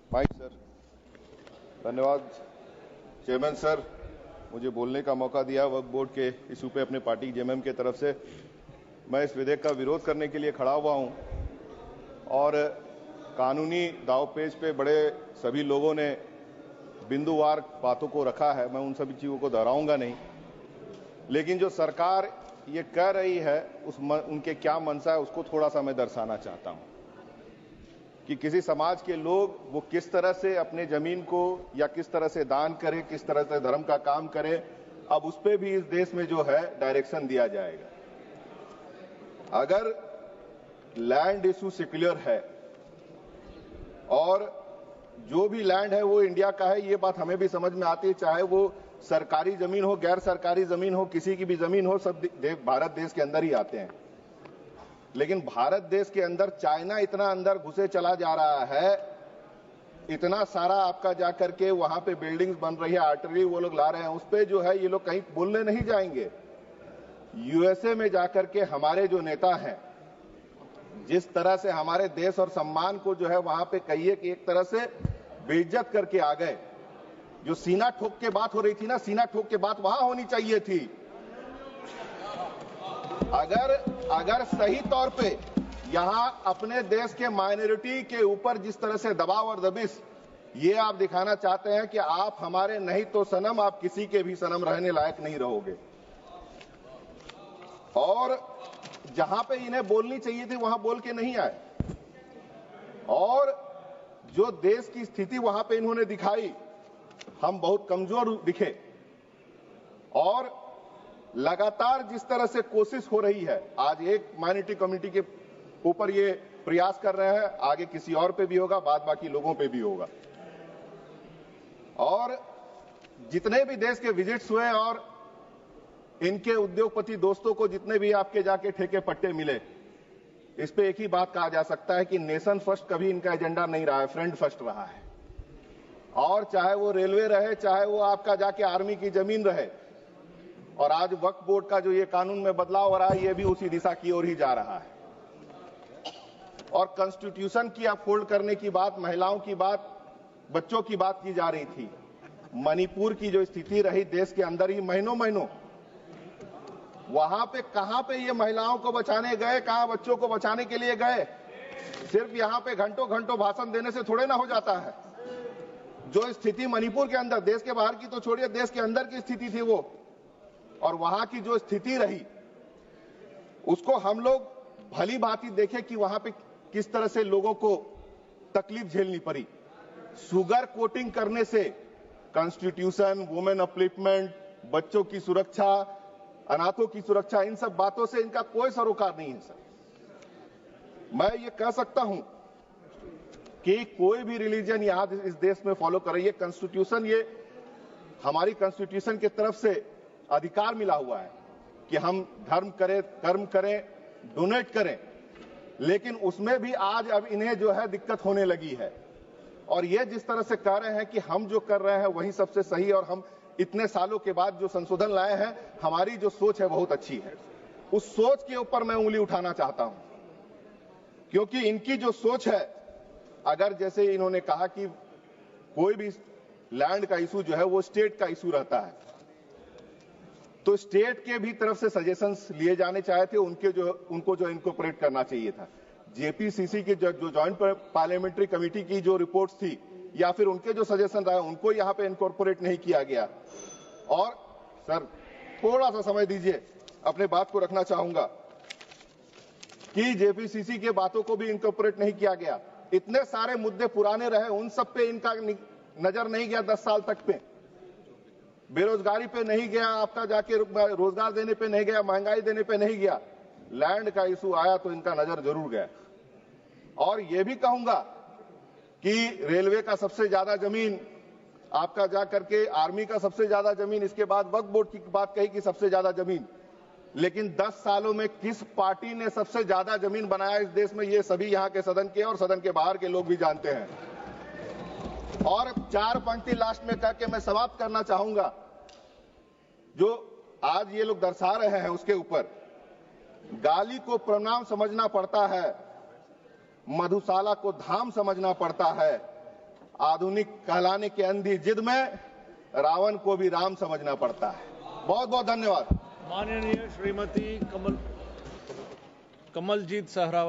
Mic sir. धन्यवाद chairman sir, मुझे बोलने का मौका दिया वक्फ बोर्ड के इशू पे अपने पार्टी जेएमएम के तरफ से। मैं इस विधेयक का विरोध करने के लिए खड़ा हुआ हूं और कानूनी दावपेच पे बड़े सभी लोगों ने बिंदुवार बातों को रखा है, मैं उन सभी चीजों को दोहराऊंगा नहीं। लेकिन जो सरकार ये कह रही है उनके क्या मंशा है उसको थोड़ा सा मैं दर्शाना चाहता हूं कि किसी समाज के लोग वो किस तरह से अपने जमीन को या किस तरह से दान करें, किस तरह से धर्म का काम करें, अब उस पे भी इस देश में जो है डायरेक्शन दिया जाएगा। अगर लैंड इशू सेक्युलर है और जो भी लैंड है वो इंडिया का है, ये बात हमें भी समझ में आती है, चाहे वो सरकारी जमीन हो, गैर सरकारी जमीन हो, किसी की भी जमीन हो, सब भारत देश के अंदर ही आते हैं। लेकिन भारत देश के अंदर चाइना इतना अंदर घुसे चला जा रहा है, इतना सारा आपका जाकर के वहां पे बिल्डिंग्स बन रही है, आर्टरी वो लोग ला रहे हैं, उस पे जो है ये लोग कहीं बोलने नहीं जाएंगे। यूएसए में जाकर के हमारे जो नेता हैं, जिस तरह से हमारे देश और सम्मान को जो है वहां पे कहिए कि एक तरह से बेइज्जत करके आ गए। जो सीना ठोक के बात हो रही थी ना, सीना ठोक के बात वहां होनी चाहिए थी। अगर सही तौर पे यहां अपने देश के माइनॉरिटी के ऊपर जिस तरह से दबाव और दबिश ये आप दिखाना चाहते हैं कि आप हमारे नहीं तो सनम, आप किसी के भी सनम रहने लायक नहीं रहोगे। और जहां पे इन्हें बोलनी चाहिए थी वहां बोल के नहीं आए और जो देश की स्थिति वहां पे इन्होंने दिखाई, हम बहुत कमजोर दिखे। और लगातार जिस तरह से कोशिश हो रही है, आज एक माइनॉरिटी कम्युनिटी के ऊपर ये प्रयास कर रहे हैं, आगे किसी और पे भी होगा, बाद बाकी लोगों पे भी होगा। और जितने भी देश के विजिट्स हुए और इनके उद्योगपति दोस्तों को जितने भी आपके जाके ठेके पट्टे मिले, इस पे एक ही बात कहा जा सकता है कि नेशन फर्स्ट कभी इनका एजेंडा नहीं रहा है, फ्रेंड फर्स्ट रहा है। और चाहे वो रेलवे रहे, चाहे वो आपका जाके आर्मी की जमीन रहे, और आज वक्फ बोर्ड का जो ये कानून में बदलाव हो रहा है, ये भी उसी दिशा की ओर ही जा रहा है। और कॉन्स्टिट्यूशन की अपहोल्ड करने की बात, महिलाओं की बात, बच्चों की बात की जा रही थी। मणिपुर की जो स्थिति रही देश के अंदर ही महीनों, वहां पे कहां पे ये महिलाओं को बचाने गए, कहां बच्चों को बचाने के लिए गए? सिर्फ यहां पे घंटों भाषण देने से थोड़े ना हो जाता है। जो स्थिति मणिपुर के अंदर, देश के बाहर की तो छोड़िए, देश के अंदर की स्थिति थी वो, और वहां की जो स्थिति रही उसको हम लोग भली भांति देखे कि वहां पे किस तरह से लोगों को तकलीफ झेलनी पड़ी। शुगर कोटिंग करने से कॉन्स्टिट्यूशन, वुमेन अपलिफ्टमेंट, बच्चों की सुरक्षा, अनाथों की सुरक्षा, इन सब बातों से इनका कोई सरोकार नहीं है। सर, मैं ये कह सकता हूं कि कोई भी रिलीजन यहां इस देश में फॉलो करे, ये कॉन्स्टिट्यूशन, ये हमारी कॉन्स्टिट्यूशन की तरफ से अधिकार मिला हुआ है कि हम धर्म करें, कर्म करें, डोनेट करें, लेकिन उसमें भी आज अब इन्हें जो है दिक्कत होने लगी है। और ये जिस तरह से कह रहे हैं कि हम जो कर रहे हैं वही सबसे सही, और हम इतने सालों के बाद जो संशोधन लाए हैं, हमारी जो सोच है बहुत अच्छी है, उस सोच के ऊपर मैं उंगली उठाना चाहता हूं। क्योंकि इनकी जो सोच है, अगर जैसे इन्होंने कहा कि कोई भी लैंड का इशू जो है वो स्टेट का इशू रहता है, तो स्टेट के भी तरफ से सजेशंस लिए जाने चाहिए थे, उनको जो इनकॉर्पोरेट करना चाहिए था। जेपीसीसी की जो जॉइंट पार्लियामेंट्री कमेटी की जो रिपोर्ट्स थी या फिर उनके जो सजेशन रहे, उनको यहां पे इनकॉर्पोरेट नहीं किया गया। और सर, थोड़ा सा समय दीजिए, अपने बात को रखना चाहूंगा कि जेपीसीसी के बातों को भी इनकॉर्पोरेट नहीं किया गया। इतने सारे मुद्दे पुराने रहे, उन सब पे इनका नजर नहीं गया। 10 साल तक पे बेरोजगारी पे नहीं गया, आपका जाके रोजगार देने पे नहीं गया, महंगाई देने पे नहीं गया। लैंड का इशू आया तो इनका नजर जरूर गया। और ये भी कहूंगा कि रेलवे का सबसे ज्यादा जमीन, आपका जाकर के आर्मी का सबसे ज्यादा जमीन, इसके बाद वक्फ बोर्ड की बात कही कि सबसे ज्यादा जमीन, लेकिन 10 सालों में किस पार्टी ने सबसे ज्यादा जमीन बनाया इस देश में, ये सभी यहां के सदन के और सदन के बाहर के लोग भी जानते हैं। और 4 पंक्ति लास्ट में कह के मैं समाप्त करना चाहूंगा। जो आज ये लोग दर्शा रहे हैं उसके ऊपर, गाली को प्रणाम समझना पड़ता है, मधुशाला को धाम समझना पड़ता है। आधुनिक कहलाने की अंधी जिद में रावण को भी राम समझना पड़ता है। बहुत बहुत धन्यवाद। माननीय श्रीमती कमलजीत सहरावत।